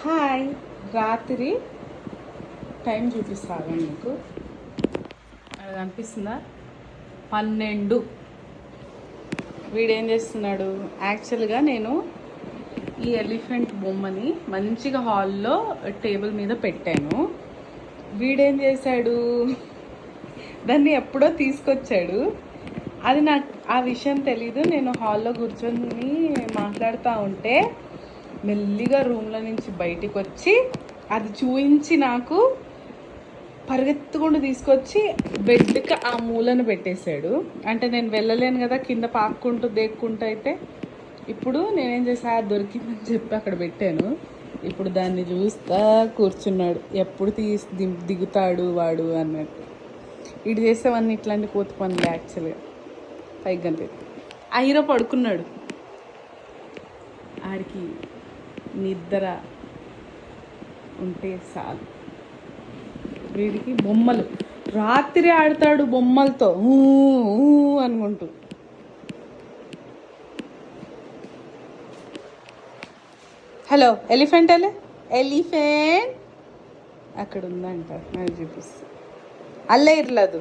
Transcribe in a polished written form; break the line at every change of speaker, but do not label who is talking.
Hi, రాత్రి time చూపిస్తాను మీకు. అది కనిపిస్తుందా? 12. వీడేం చేస్తున్నాడు? యాక్చువల్గా నేను ఈ ఎలిఫెంట్ బొమ్మని మంచిగా హాల్లో టేబుల్ మీద పెట్టాను. వీడేం చేశాడు? దాన్ని ఎప్పుడో తీసుకొచ్చాడు. అది నాకు ఆ విషయం తెలీదు. నేను హాల్లో కూర్చొని మాట్లాడుతూ ఉంటే మెల్లిగా రూమ్లో నుంచి బయటికి వచ్చి అది చూయించి నాకు పరిగెత్తుకుండా తీసుకొచ్చి బెడ్కి ఆ మూలను పెట్టేశాడు. అంటే నేను వెళ్ళలేను కదా, కింద పాక్కుంటూ దేక్కుంటూ. అయితే ఇప్పుడు నేనేం చేసా, దొరికిందని చెప్పి అక్కడ పెట్టాను. ఇప్పుడు దాన్ని చూస్తా కూర్చున్నాడు. ఎప్పుడు దిగుతాడు వాడు అన్నట్టు. ఇటు చేసేవన్నీ ఇట్లాంటి కోతి పనులు యాక్చువల్గా. పైకి కనిపి ఆ హీరో పడుకున్నాడు. ఆడికి నిద్ర ఉంటే చాలు. వీడికి బొమ్మలు రాత్రి ఆడతాడు బొమ్మలతో అనుకుంటూ. హలో ఎలిఫెంట్, ఎలిఫెంట్ అక్కడ ఉందంట, నాకు చూపిస్తా. అల్లే ఇర్లేదు.